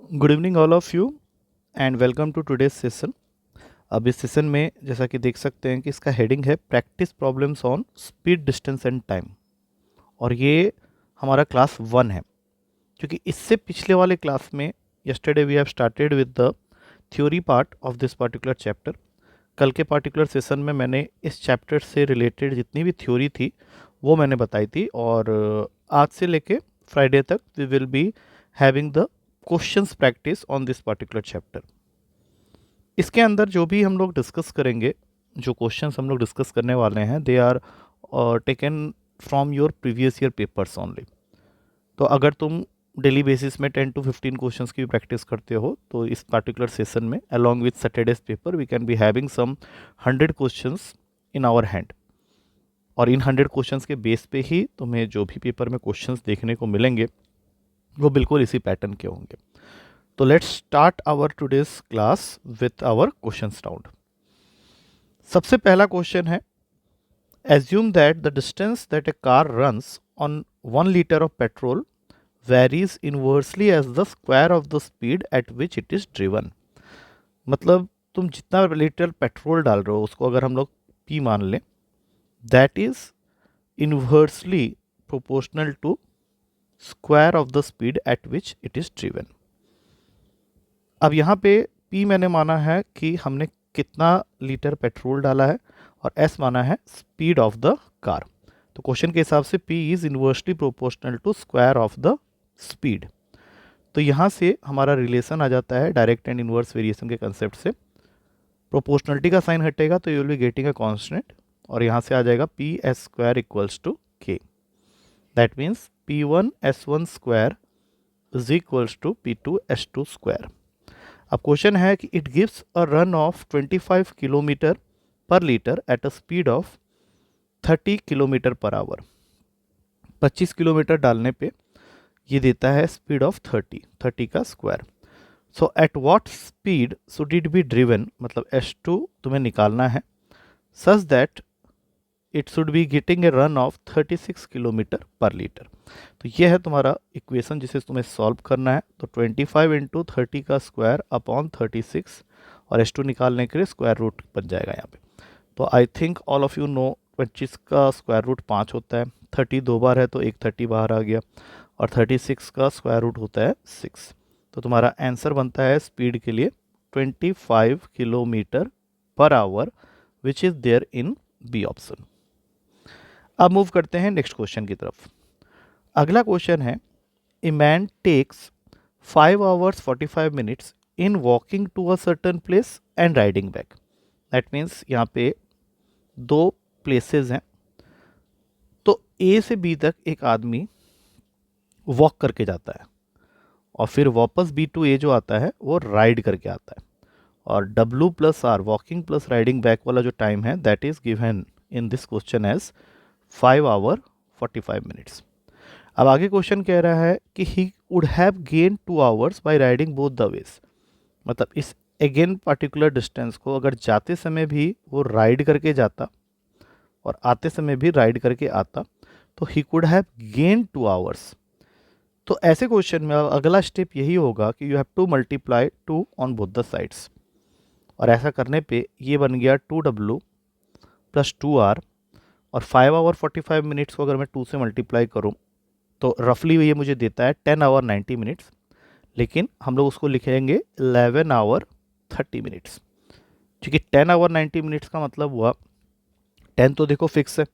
Good evening all of you and welcome to today's session. अब इस session में जैसा कि देख सकते हैं कि इसका हेडिंग है practice problems on speed distance and time, और ये हमारा क्लास 1 है। क्योंकि इससे पिछले वाले क्लास में yesterday we have started with the theory part of this particular chapter. कल के पार्टिकुलर सेशन में मैंने इस चैप्टर से रिलेटेड जितनी भी थ्योरी थी वो मैंने बताई थी, और आज से लेके फ्राइडे तक we will be having the questions practice on this particular chapter. इसके अंदर जो भी हम लोग डिस्कस करेंगे, जो क्वेश्चंस हम लोग डिस्कस करने वाले हैं, they are taken from your previous year papers only. तो अगर तुम डेली बेसिस में 10 to 15 क्वेश्चंस की प्रैक्टिस करते हो तो इस पर्टिकुलर सेशन में along with Saturday's paper we can be having some 100 questions in our hand. और इन 100 क्वेश्चंस के बेस पे ही तुम्हें जो भी पेपर में क्वेश्चंस देखने को मिलेंगे वो बिल्कुल इसी पैटर्न के होंगे। तो let's start our today's class with our questions round. सबसे पहला क्वेश्चन है, assume that the distance that a car runs on 1 liter of petrol varies inversely as the square of the speed at which it is driven। मतलब तुम जितना litre petrol डाल रहे हो उसको अगर हम लोग P मान लें, that is inversely proportional to square of the speed at which it is driven. अब यहाँ पे P मैंने माना है कि हमने कितना लीटर पेट्रोल डाला है, और S माना है स्पीड ऑफ द कार। तो क्वेश्चन के हिसाब से P is inversely proportional to square of the speed. तो यहाँ से हमारा रिलेशन आ जाता है डायरेक्ट एंड इन्वर्स वेरिएशन के कंसेप्ट से। प्रोपोर्शनलिटी का साइन हटेगा तो you will be getting a constant, और यहाँ से आ जाएगा P S square equals to K. That means P1 S1 square is equals to P2 S2 square. अब क्वेश्चन है कि it gives a run of 25 kilometre per litre at a speed of 30 kilometre per hour. 25 kilometre डालने पे ये देता है speed of 30 का square. So at what speed should it be driven, मतलब S2 तुम्हें निकालना है, such that it should be getting a run of 36 kilometre per litre. तो ये है तुम्हारा इक्वेशन जिसे तुम्हें सॉल्व करना है। तो 25 इंटू 30 का स्क्वायर अपॉन 36, और S2 निकालने के लिए स्क्वायर रूट बन जाएगा यहाँ पे। तो I think all of you know 25 का स्क्वायर रूट 5 होता है, 30 दो बार है तो एक 30 बाहर आ गया, और 36 का स्क्वायर रूट होता है 6। तो तुम्हारा आंसर बनता है स्पीड के लिए 25 kilometre per hour, which is there in B option. अब मूव करते हैं नेक्स्ट क्वेश्चन की तरफ। अगला क्वेश्चन है, a man takes 5 hours 45 minutes इन walking to a certain place and riding back. That means यहाँ पे दो प्लेसेस हैं, तो ए से बी तक एक आदमी वॉक करके जाता है, और फिर वापस बी टू ए जो आता है वो राइड करके आता है। और W plus R walking plus riding back वाला जो टाइम है that is given in this question as 5 hour 45 minutes। अब आगे क्वेश्चन कह रहा है कि he would have gain 2 hours by riding both the ways. मतलब इस अगेन पर्टिकुलर डिस्टेंस को अगर जाते समय भी वो राइड करके जाता और आते समय भी राइड करके आता तो he could have gain 2 hours। तो ऐसे क्वेश्चन में अगला स्टेप यही होगा कि you have to multiply 2 on both the sides, और ऐसा करने पे ये बन गया 2W प्लस 2R, और 5 hour 45 मिनट्स को अगर मैं 2 से मल्टीप्लाई करूँ तो रफली ये मुझे देता है 10 hour 90 मिनट्स, लेकिन हम लोग उसको लिखेंगे 11 hour 30 मिनट्स। क्योंकि 10 hour 90 मिनट्स का मतलब हुआ 10 तो देखो फिक्स है,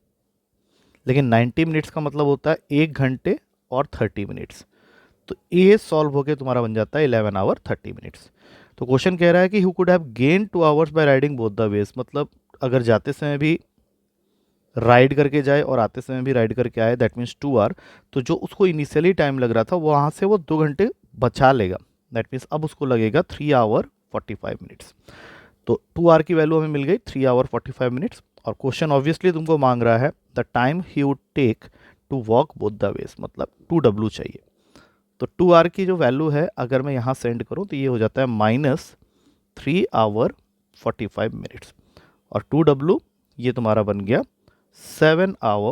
लेकिन 90 मिनट्स का मतलब होता है 1 घंटे और 30 मिनट्स। तो ये सॉल्व होकर तुम्हारा बन जाता है 11 hour 30 मिनट्स। तो क्वेश्चन कह रहा है कि who could have gain 2 hours by riding both the ways, मतलब अगर जाते समय भी राइड करके जाए और आते समय भी राइड करके आए, दैट मीन्स 2 hour। तो जो उसको इनिशियली टाइम लग रहा था वहाँ से वो 2 घंटे बचा लेगा, दैट मीन्स अब उसको लगेगा 3 hour 45 मिनट्स। तो 2 hour की वैल्यू हमें मिल गई 3 hour 45 मिनट्स। और क्वेश्चन ऑब्वियसली तुमको मांग रहा है the time he would take to walk both the ways, मतलब 2W चाहिए। तो 2 hour की जो वैल्यू है अगर मैं यहाँ सेंड करूँ तो ये हो जाता है -3 hour 45 मिनट्स, और 2W ये तुम्हारा बन गया 7 hour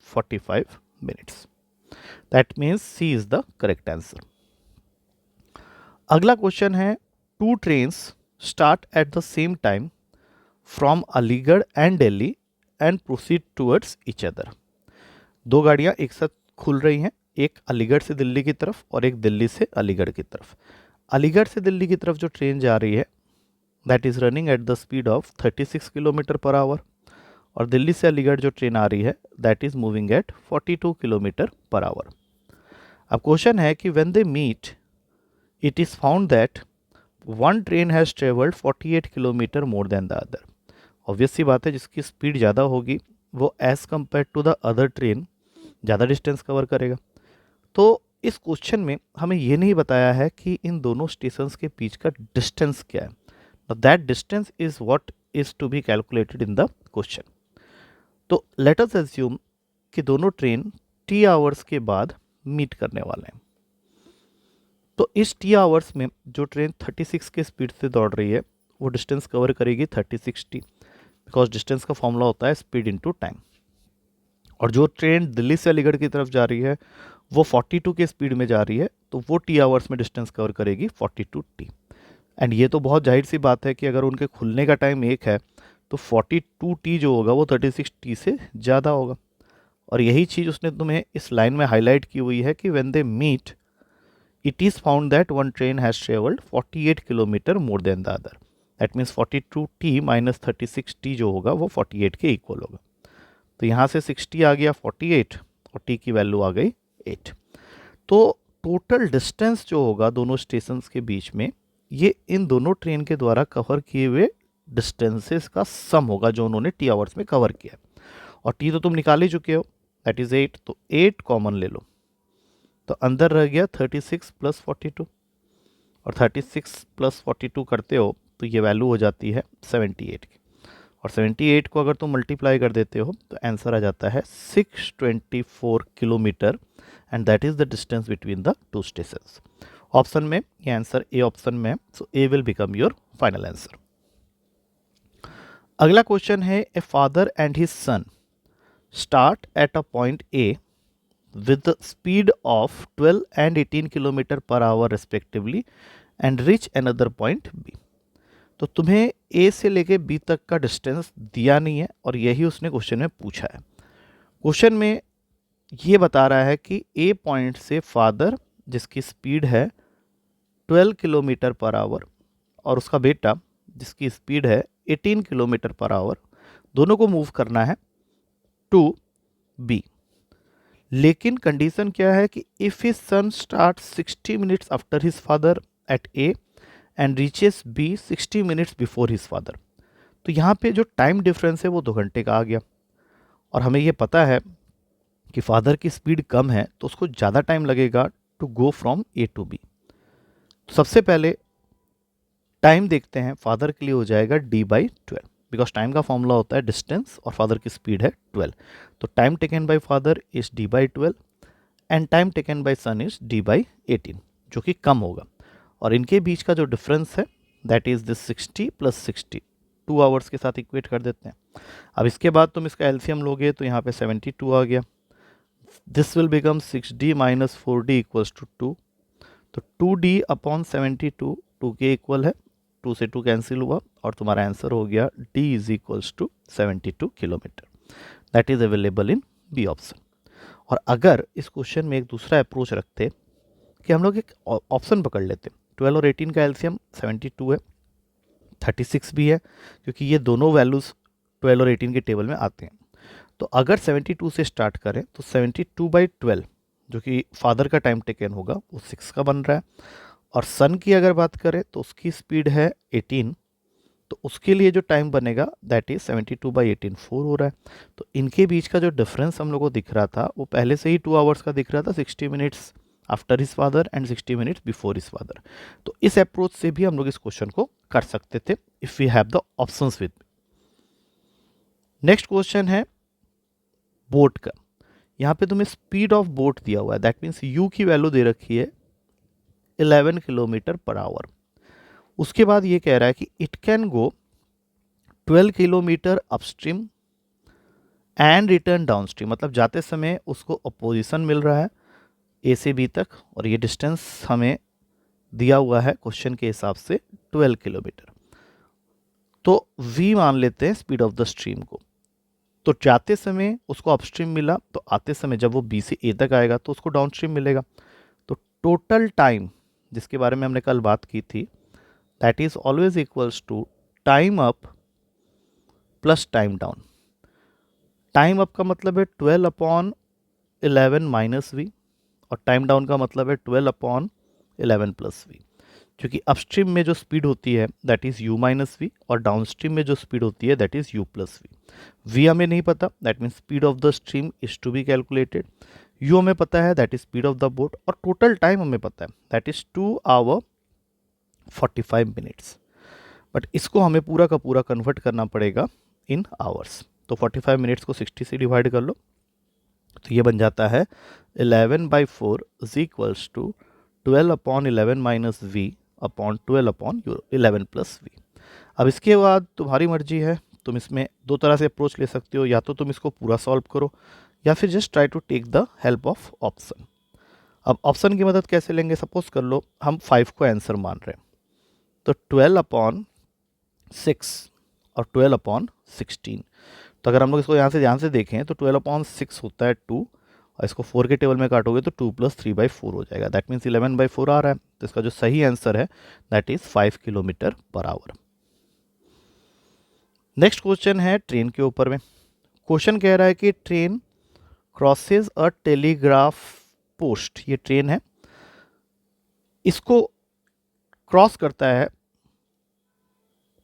45 minutes। That means C is the correct answer। अगला क्वेश्चन है, two trains start at the same time from Aligarh and Delhi and proceed towards each other. दो गाड़ियाँ एक साथ खुल रही हैं, एक अलीगढ़ से दिल्ली की तरफ और एक दिल्ली से अलीगढ़ की तरफ। अलीगढ़ से दिल्ली की तरफ जो ट्रेन जा रही है that is running at the speed of 36 kilometre per hour, और दिल्ली से अलीगढ़ जो ट्रेन आ रही है that is moving at 42 kilometre per hour. अब क्वेश्चन है कि when they meet it is found that one train has travelled 48 kilometre more than the other. Obvious सी बात है, जिसकी स्पीड ज़्यादा होगी वो as compare to the other train ज़्यादा डिस्टेंस कवर करेगा। तो इस क्वेश्चन में हमें ये नहीं बताया है कि इन दोनों स्टेशंस के बीच का डिस्टेंस क्या है। That distance is what is to be calculated in the question. तो लेट अस अज्यूम कि दोनों ट्रेन टी आवर्स के बाद मीट करने वाले हैं। तो इस टी आवर्स में जो ट्रेन 36 के स्पीड से दौड़ रही है वो डिस्टेंस कवर करेगी 36 टी, बिकॉज डिस्टेंस का फॉर्मूला होता है स्पीड इनटू टाइम। और जो ट्रेन दिल्ली से अलीगढ़ की तरफ जा रही है वो 42 के स्पीड में जा रही है, तो वो टी आवर्स में डिस्टेंस कवर करेगी 42 टी। एंड ये तो बहुत जाहिर सी बात है कि अगर उनके खुलने का टाइम एक है तो 42 टी जो होगा वो 36 टी से ज़्यादा होगा। और यही चीज़ उसने तुम्हें इस लाइन में हाईलाइट की हुई है कि when they meet it is found that one train has travelled 48 kilometre more than the other. That means 42 T minus 36 T जो होगा वो 48 के इक्वल होगा। तो यहाँ से 60 आ गया 48 और टी की वैल्यू आ गई 8। तो टोटल डिस्टेंस जो होगा दोनों स्टेशंस के बीच में ये इन दोनों ट्रेन के द्वारा कवर किए हुए डिस्टेंसेस का सम होगा जो उन्होंने टी आवर्स में कवर किया। और टी तो तुम निकाल ही चुके हो, दैट इज़ 8, तो 8 कॉमन ले लो, तो अंदर रह गया 36 प्लस 42, और 36 प्लस 42 करते हो तो ये वैल्यू हो जाती है 78 की। और 78 को अगर तुम मल्टीप्लाई कर देते हो तो आंसर आ जाता है 624 kilometre, and that is the distance between the two stations. Option में ये आंसर ए ऑप्शन में है, so A will become your final answer. अगला क्वेश्चन है, a father and his son start at a point A with the speed of 12 and 18 kilometre per hour respectively and reach another point B। तो तुम्हें A से लेके B तक का distance दिया नहीं है और यही उसने क्वेश्चन में पूछा है। क्वेश्चन में ये बता रहा है कि A पॉइंट से फादर जिसकी स्पीड है 12 किलोमीटर पर आवर और उसका बेटा जिसकी स्पीड है 18 किलोमीटर पर आवर, दोनों को मूव करना है टू B। लेकिन कंडीशन क्या है कि if his son start 60 minutes after his father at A and reaches B 60 minutes before his father. तो यहाँ पे जो टाइम डिफरेंस है वो 2 घंटे का आ गया, और हमें ये पता है कि फादर की स्पीड कम है तो उसको ज़्यादा टाइम लगेगा to go from A to B. तो सबसे पहले टाइम देखते हैं, फादर के लिए हो जाएगा d/12, बिकॉज टाइम का फॉर्मूला होता है डिस्टेंस और फादर की स्पीड है 12। तो time taken by father is d/12 and time taken by son is d/18, जो कि कम होगा। और इनके बीच का जो डिफरेंस है that is this 60 plus 60, 2 hours के साथ इक्वेट कर देते हैं। अब इसके बाद तुम इसका एलसीएम लोगे तो यहाँ पे 72 आ गया, this will become 6d minus 4d equals to 2। तो 2d अपॉन 72 2 के इक्वल है, 2 से 2 कैंसिल हुआ और तुम्हारा आंसर हो गया d is equals to 72 kilometre. That is available in B option. और अगर इस क्वेश्चन में एक दूसरा अप्रोच रखते कि हम लोग एक ऑप्शन पकड़ लेते, 12 और 18 का एलसीएम 72 है, 36 भी है, क्योंकि ये दोनों वैल्यूज़ 12 और 18 के टेबल में आते हैं। तो अगर 72 से स्टार्ट करें तो 72/12 जो कि फादर का टाइम टेकन होगा वो 6 का बन रहा है। और सन की अगर बात करें तो उसकी स्पीड है 18, तो उसके लिए जो टाइम बनेगा दैट इज 72/18 4 हो रहा है। तो इनके बीच का जो डिफरेंस हम लोग को दिख रहा था वो पहले से ही 2 आवर्स का दिख रहा था, 60 minutes after his father and 60 minutes before his father. तो इस अप्रोच से भी हम लोग इस क्वेश्चन को कर सकते थे if we have the options with. Next question है बोट का। यहाँ पे तुम्हें स्पीड ऑफ बोट दिया हुआ है, दैट मीन्स यू की वैल्यू दे रखी है 11 किलोमीटर पर आवर। उसके बाद ये कह रहा है कि it can go 12 kilometre upstream and return downstream, मतलब जाते समय उसको अपोजिशन मिल रहा है ए से बी तक, और ये डिस्टेंस हमें दिया हुआ है क्वेश्चन के हिसाब से 12 किलोमीटर। तो v मान लेते हैं स्पीड ऑफ द स्ट्रीम को। तो जाते समय उसको अपस्ट्रीम मिला, तो आते समय जब वो b से a तक आएगा तो उसको डाउनस्ट्रीम मिलेगा। तो टोटल टाइम जिसके बारे में हमने कल बात की थी, that is always equals to time up plus time down. Time up का मतलब है 12 अपॉन 11 माइनस वी, और टाइम डाउन का मतलब है 12 अपॉन 11 प्लस वी। क्योंकि अपस्ट्रीम में जो स्पीड होती है that is u minus V, और डाउनस्ट्रीम में जो स्पीड होती है that is u plus V. v हमें नहीं पता, that means speed of the stream is to be calculated. u हमें पता है, that is speed of the boat, और टोटल टाइम हमें पता है that is 2 hour 45 minutes. But इसको हमें पूरा का पूरा कन्वर्ट करना पड़ेगा इन आवर्स। तो 45 मिनट्स को 60 से डिवाइड कर लो, तो ये बन जाता है 11/4 is equals to 12 upon 11 minus V upon 12 upon 11 plus V. अब इसके बाद तुम्हारी मर्जी है, तुम इसमें दो तरह से अप्रोच ले सकते हो, या तो तुम इसको पूरा सॉल्व करो या फिर just try to take the help of option. अब ऑप्शन की मदद कैसे लेंगे? सपोज कर लो हम 5 को आंसर मान रहे हैं, तो 12 अपॉन 6 और 12 अपॉन 16। तो अगर हम लोग इसको यहाँ से ध्यान से देखें तो 12 अपॉन 6 होता है 2, और इसको 4 के टेबल में काटोगे तो 2 + 3/4 हो जाएगा। दैट मीन्स 11/4 आ रहा है। तो इसका जो सही आंसर है that is 5 kilometre per our. Next question है ट्रेन के ऊपर में। क्वेश्चन कह रहा है कि ट्रेन क्रॉसेज अ टेलीग्राफ पोस्ट, ये ट्रेन है, इसको क्रॉस करता है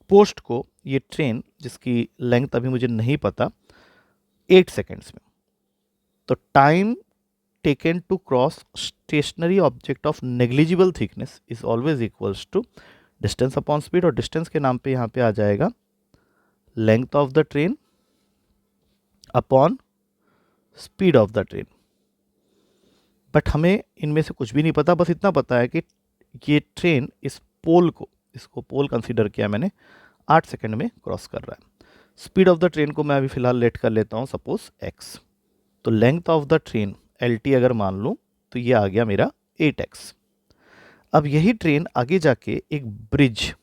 पोस्ट को ये ट्रेन, जिसकी लेंथ अभी मुझे नहीं पता, 8 सेकेंड्स में। तो time taken to cross stationary object of negligible thickness is always equals to distance upon speed, और डिस्टेंस के नाम पे यहाँ पे आ जाएगा length of the train upon speed of the train. But हमें इनमें से कुछ भी नहीं पता, बस इतना पता है कि ये ट्रेन इस पोल को, इसको पोल कंसीडर किया मैंने, 8 सेकंड में क्रॉस कर रहा है। स्पीड ऑफ द ट्रेन को मैं अभी फिलहाल लेट कर लेता हूँ सपोज x। तो length of the train LT अगर मान लूँ तो ये आ गया मेरा 8x। अब यही ट्रेन आगे जाके एक ब्रिज,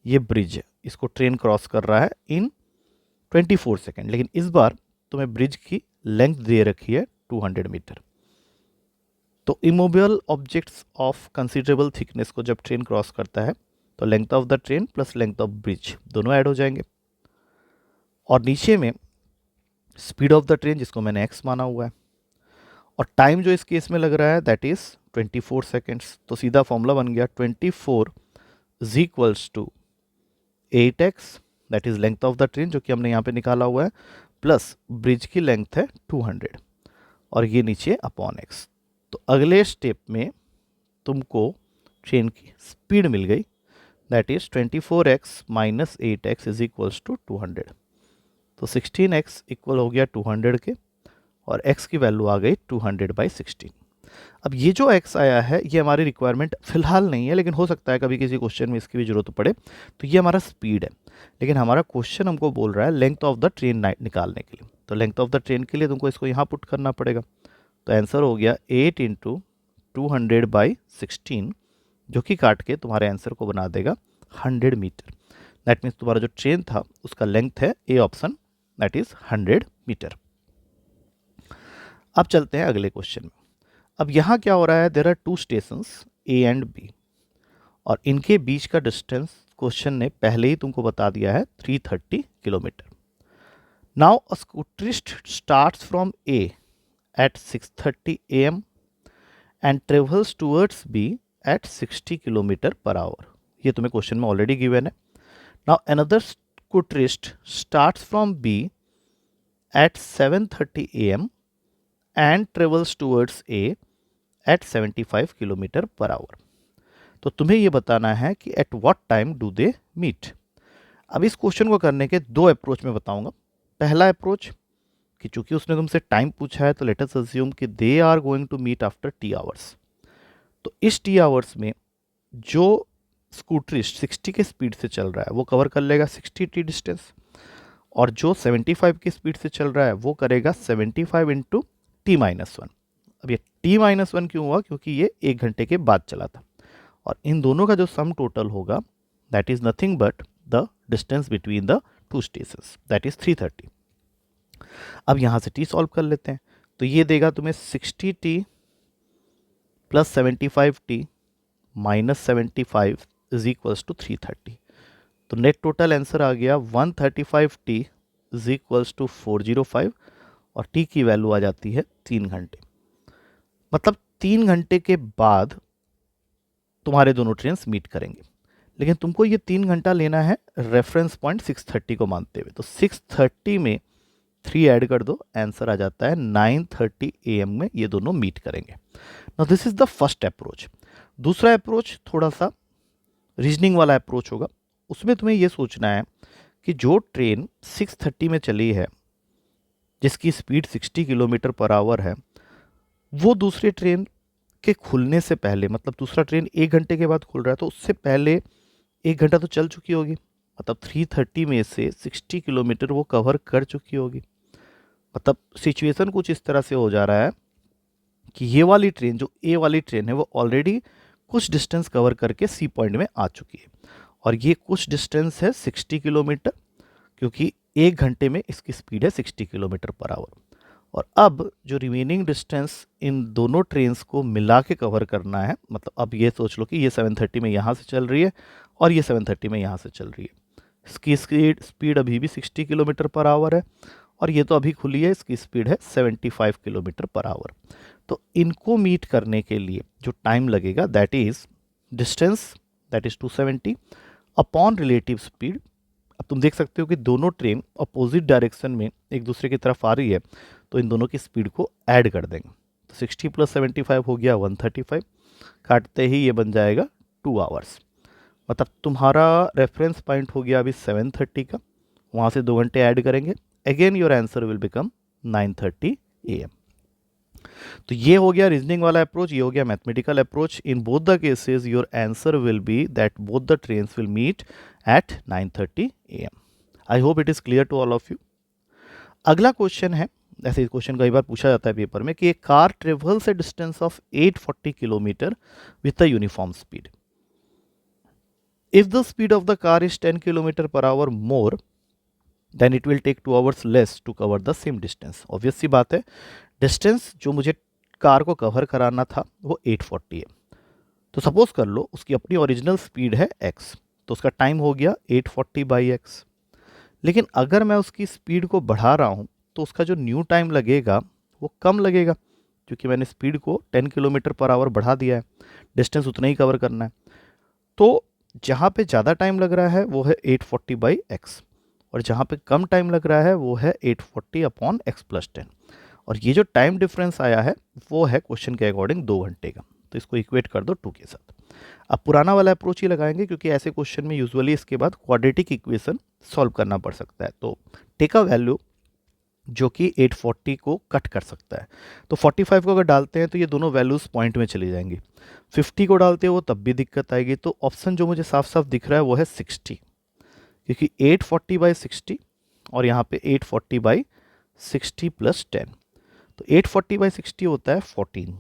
ये ब्रिज, इसको ट्रेन क्रॉस कर रहा है इन 24 सेकेंड, लेकिन इस बार तुम्हें ब्रिज की लेंथ दे रखी है 200 मीटर। तो immovable objects of considerable thickness को जब ट्रेन क्रॉस करता है तो length of the train plus length of bridge दोनों ऐड हो जाएंगे, और नीचे में स्पीड ऑफ द ट्रेन जिसको मैंने x माना हुआ है, और टाइम जो इस केस में लग रहा है दैट इज 24 सेकेंड्स। तो सीधा फॉर्मूला बन गया 24 is equals to 8x, that is length of the train जो कि हमने यहाँ पे निकाला हुआ है, प्लस ब्रिज की लेंथ है 200, और ये नीचे अपॉन x। तो अगले स्टेप में तुमको ट्रेन की स्पीड मिल गई, that is 24x minus 8x is equals to 200। तो 16x इक्वल हो गया 200 के, और x की वैल्यू आ गई 200/16। अब ये जो x आया है ये हमारी रिक्वायरमेंट फिलहाल नहीं है, लेकिन हो सकता है कभी किसी क्वेश्चन में इसकी भी जरूरत पड़े। तो ये हमारा स्पीड है, लेकिन हमारा क्वेश्चन हमको बोल रहा है लेंथ ऑफ द ट्रेन निकालने के लिए। तो लेंथ ऑफ द ट्रेन के लिए तुमको इसको यहाँ पुट करना पड़ेगा। तो आंसर हो गया 8 × 200/16, जो कि काट के तुम्हारे आंसर को बना देगा 100 मीटर। दैट मीन्स तुम्हारा जो ट्रेन था उसका लेंथ है A option, that is 100 metre. अब चलते हैं अगले क्वेश्चन में। अब यहाँ क्या हो रहा है, there are 2 stations A and B, और इनके बीच का डिस्टेंस क्वेश्चन ने पहले ही तुमको बता दिया है 330 kilometre. Now a scooterist starts from A at 6:30 AM and travels towards B at 60 kilometre per hour. ये तुम्हें क्वेश्चन में ऑलरेडी गिवन है। Now another scooterist starts from B at 7:30 AM and travels towards A at 75 kilometre per hour. तो तुम्हें ये बताना है कि at what time do they meet. अब इस क्वेश्चन को करने के 2 अप्रोच में बताऊंगा। पहला अप्रोच कि चूंकि उसने तुमसे टाइम पूछा है तो लेट अस अज्यूम कि they are going to meet after T hours. तो इस T आवर्स में जो स्कूटरिस्ट 60 के स्पीड से चल रहा है वो कवर कर लेगा 60 T डिस्टेंस, और जो 75 की स्पीड से चल रहा है वो करेगा 75 × T-1। अब ये T-1 क्यों हुआ? क्योंकि ये 1 घंटे के बाद चला था, और इन दोनों का जो सम टोटल होगा that is nothing but the distance between the two stations, that is 330। अब यहाँ से टी सॉल्व कर लेते हैं, तो ये देगा तुम्हें 60t plus 75t minus 75 is equals to 330। तो नेट टोटल आंसर आ गया 135t इज इक्वल्स टू 405 और t की वैल्यू आ जाती है 3 घंटे। मतलब 3 घंटे के बाद तुम्हारे दोनों ट्रेन्स मीट करेंगे, लेकिन तुमको ये 3 घंटा लेना है रेफरेंस पॉइंट 630 को मानते हुए। तो 630 में 3 ऐड कर दो, आंसर आ जाता है 9:30 AM में ये दोनों मीट करेंगे। Now this is the first approach. दूसरा अप्रोच थोड़ा सा रीजनिंग वाला अप्रोच होगा। उसमें तुम्हें ये सोचना है कि जो ट्रेन 6:30 में चली है जिसकी स्पीड 60 किलोमीटर पर आवर है, वो दूसरी ट्रेन के खुलने से पहले, मतलब दूसरा ट्रेन 1 घंटे के बाद खुल रहा है, तो उससे पहले 1 घंटा तो चल चुकी होगी। मतलब 330 में से 60 किलोमीटर वो कवर कर चुकी होगी। मतलब सिचुएशन कुछ इस तरह से हो जा रहा है कि ये वाली ट्रेन, जो ए वाली ट्रेन है, वो ऑलरेडी कुछ डिस्टेंस कवर करके सी पॉइंट में आ चुकी है, और ये कुछ डिस्टेंस है 60 किलोमीटर, क्योंकि 1 घंटे में इसकी स्पीड है 60 किलोमीटर पर आवर। और अब जो रिमेनिंग डिस्टेंस इन दोनों ट्रेन्स को मिला के कवर करना है, मतलब अब ये सोच लो कि ये 7:30 में यहाँ से चल रही है और ये 7:30 में यहाँ से चल रही है। इसकी स्पीड अभी भी 60 किलोमीटर पर आवर है, और ये तो अभी खुली है, इसकी स्पीड है 75 किलोमीटर पर आवर। तो इनको मीट करने के लिए जो टाइम लगेगा that is distance, that is 270 upon relative speed. अब तुम देख सकते हो कि दोनों ट्रेन अपोजिट डायरेक्शन में एक दूसरे की तरफ आ रही है, तो इन दोनों की स्पीड को ऐड कर देंगे। तो 60 प्लस 75 हो गया 135, काटते ही ये बन जाएगा 2 आवर्स। मतलब तुम्हारा रेफरेंस पॉइंट हो गया अभी 7:30 का, वहाँ से 2 घंटे ऐड करेंगे, again your answer will become 9:30 AM। तो ये हो गया रीजनिंग वाला अप्रोच, ये हो गया mathematical approach. In both the cases your answer will be that both the trains will meet at 9:30 AM। I hope it is clear to all of you. अगला question है, ऐसे क्वेश्चन कई बार पूछा जाता है पेपर में, कि एक car travels a distance of 840 kilometre with a uniform speed. If the speed of the car is 10 kilometre per hour more, then it will take 2 hours less to cover the same distance. Obvious सी बात है, distance जो मुझे car को cover कराना था वो 840 है। तो सपोज कर लो उसकी अपनी ओरिजिनल स्पीड है x, तो उसका टाइम हो गया 840/x। लेकिन अगर मैं उसकी स्पीड को बढ़ा रहा हूँ तो उसका जो न्यू टाइम लगेगा वो कम लगेगा, क्योंकि मैंने स्पीड को 10 किलोमीटर पर आवर बढ़ा दिया है, डिस्टेंस उतना ही कवर करना है। तो जहाँ पे ज़्यादा टाइम लग रहा है वो है 840/x, और जहाँ पे कम टाइम लग रहा है वो है 840/x+10। और ये जो टाइम डिफरेंस आया है वो है क्वेश्चन के अकॉर्डिंग 2 घंटे का। तो इसको इक्वेट कर दो 2 के साथ। अब पुराना वाला अप्रोच ही लगाएंगे, क्योंकि ऐसे क्वेश्चन में यूजुअली इसके बाद क्वाड्रेटिक इक्वेशन सॉल्व करना पड़ सकता है। तो टेक अ वैल्यू जो कि 840 को कट कर सकता है। तो 45 को अगर डालते हैं तो ये दोनों वैल्यूज़ पॉइंट में चली जाएंगी। 50 को डालते हो तब भी दिक्कत आएगी। तो ऑप्शन जो मुझे साफ साफ दिख रहा है वो है 60, क्योंकि 840/60 और यहाँ पे 840/60+10। तो 840/60 होता है 14,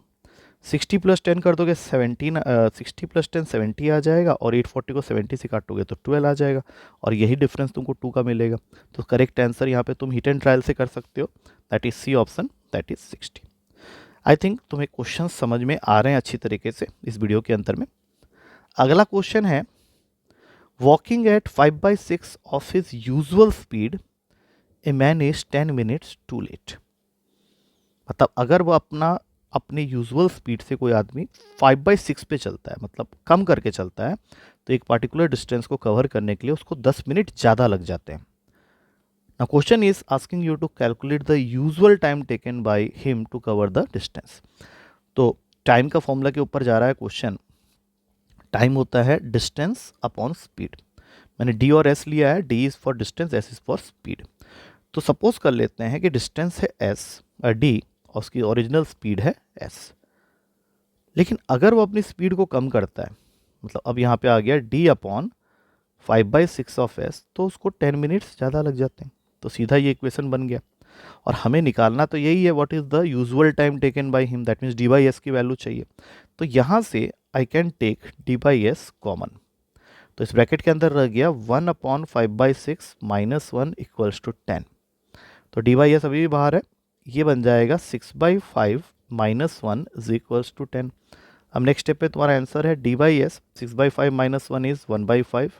60+10 कर दोगे 17, 60+10 70 आ जाएगा, और 840 को 70 से काटोगे तो 12 आ जाएगा, और यही डिफरेंस तुमको 2 का मिलेगा। तो करेक्ट आंसर यहाँ पे तुम हिट एंड ट्रायल से कर सकते हो, that is C option, that is 60। I think तुम्हें क्वेश्चन समझ में आ रहे हैं अच्छी तरीके से इस वीडियो के अंतर में। अगला क्वेश्चन है, walking at 5/6 of his usual speed a man is 10 minutes too late. मतलब अगर वो अपने यूजुअल स्पीड से कोई आदमी 5/6 पे चलता है, मतलब कम करके चलता है, तो एक पार्टिकुलर डिस्टेंस को कवर करने के लिए उसको 10 मिनट ज़्यादा लग जाते हैं। Now question is asking you to calculate the usual time taken by him to cover the distance. तो टाइम का फॉर्मूला के ऊपर जा रहा है क्वेश्चन। टाइम होता है डिस्टेंस अपॉन स्पीड। मैंने डी और एस लिया है, D is for distance, S is for speed. तो सपोज कर लेते हैं कि डिस्टेंस है एस डी और उसकी ओरिजिनल स्पीड है एस। लेकिन अगर वो अपनी स्पीड को कम करता है, मतलब अब यहाँ पे आ गया डी अपॉन 5/6 ऑफ एस, तो उसको 10 मिनट्स ज़्यादा लग जाते हैं। तो सीधा ये इक्वेशन बन गया, और हमें निकालना तो यही है what is the usual time taken by him, that means D by S की वैल्यू चाहिए। तो यहाँ से I can take D by S common, तो इस ब्रैकेट के अंदर रह गया 1/5/6 माइनस 1 इक्वल्स टू 10, तो डी बाई एस अभी भी बाहर है, ये बन जाएगा 6/5 माइनस 1 इज इक्वल्स टू 10। अब नेक्स्ट स्टेप पे तुम्हारा आंसर है D by S 6/5 minus 1 is 1/5,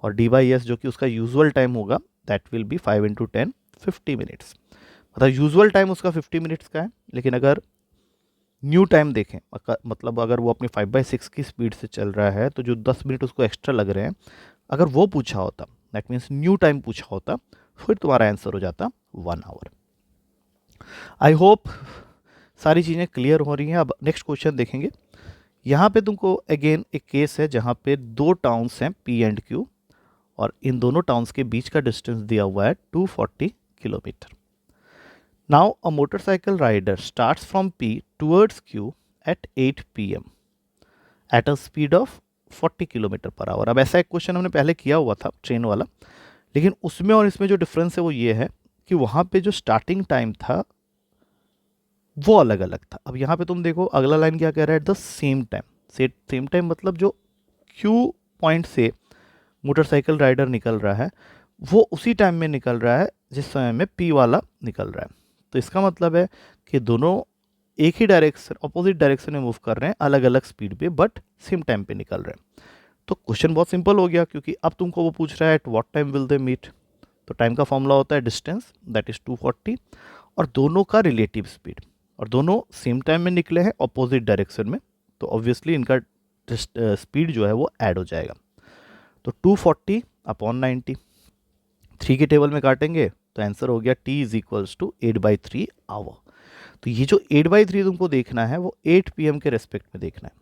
और डी बाई एस जो कि उसका यूजुअल टाइम होगा that will be 5 into 10 50 minutes, मतलब यूजुअल टाइम उसका 50 मिनट्स का है, लेकिन अगर न्यू टाइम देखें मतलब अगर वो अपनी 5/6 की स्पीड से चल रहा है तो जो 10 मिनट उसको एक्स्ट्रा लग रहे हैं, अगर वो पूछा होता दैट मीन्स न्यू टाइम पूछा होता, फिर तुम्हारा आंसर हो जाता 1 आवर। आई होप सारी चीज़ें क्लियर हो रही हैं। अब नेक्स्ट क्वेश्चन देखेंगे। यहाँ पे तुमको अगेन एक केस है जहाँ पे दो टाउन्स हैं पी एंड क्यू, और इन दोनों टाउन्स के बीच का डिस्टेंस दिया हुआ है 240 kilometre. Now a motorcycle rider starts from P towards Q at 8 PM at a speed of 40 kilometre per hour. अब ऐसा एक क्वेश्चन हमने पहले किया हुआ था ट्रेन वाला, लेकिन उसमें और इसमें जो डिफरेंस है वो ये है कि वहाँ पे जो स्टार्टिंग टाइम था वो अलग अलग था। अब यहाँ पे तुम देखो अगला लाइन क्या कह रहा है, eight the same time. Same time मतलब जो Q पॉइंट से मोटरसाइकिल राइडर निकल रहा है वो उसी टाइम में निकल रहा है जिस समय में P वाला निकल रहा है। तो इसका मतलब है कि दोनों एक ही डायरेक्शन अपोजिट डायरेक्शन में मूव कर रहे हैं अलग अलग स्पीड पे, बट सेम टाइम पे निकल रहे हैं। तो क्वेश्चन बहुत सिंपल हो गया, क्योंकि अब तुमको वो पूछ रहा है at what time will they meet. तो टाइम का फॉर्मूला होता है डिस्टेंस दैट इज 240 और दोनों का रिलेटिव स्पीड, और दोनों सेम टाइम में निकले हैं अपोजिट डायरेक्शन में, तो ऑब्वियसली इनका स्पीड जो है वो ऐड हो जाएगा। तो 240 अपॉन 90 3 के टेबल में काटेंगे तो आंसर हो गया t is equals to 8/3 hour. तो ये जो 8/3 तुमको देखना है वो 8 PM के रेस्पेक्ट में देखना है।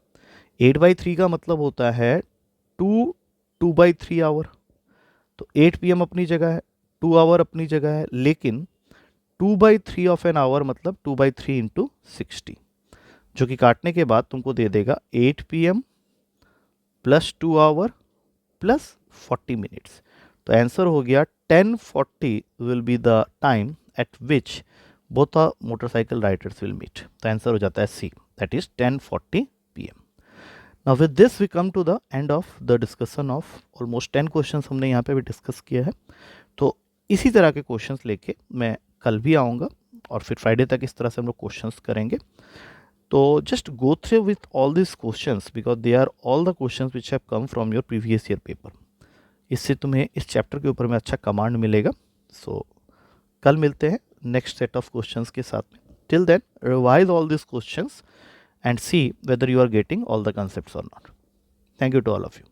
8/3 का मतलब होता है 2/3 आवर। तो 8 PM अपनी जगह है, 2 आवर अपनी जगह है, लेकिन 2/3 ऑफ एन आवर मतलब 2/3 इंटू 60, जो कि काटने के बाद तुमको दे देगा 8 PM plus 2 hour plus 40 minutes. तो आंसर हो गया 10:40 will be the time at which both the motorcycle riders will meet. तो आंसर हो जाता है C, that is 10:40 PM। Now with this we come to the end of the discussion of almost 10 questions हमने यहाँ पे भी discuss किया है। तो इसी तरह के क्वेश्चंस लेके मैं कल भी आऊँगा और फिर फ्राइडे तक इस तरह से हम लोग क्वेश्चंस करेंगे। तो just go through with all this questions because they are all the questions which have come from your previous year paper. इससे तुम्हें इस चैप्टर के ऊपर में अच्छा कमांड मिलेगा। सो कल मिलते हैं नेक्स्ट सेट ऑफ क्वेश्चंस के साथ में। Till then revise all this questions and see whether you are getting all the concepts or not. Thank you to all of you.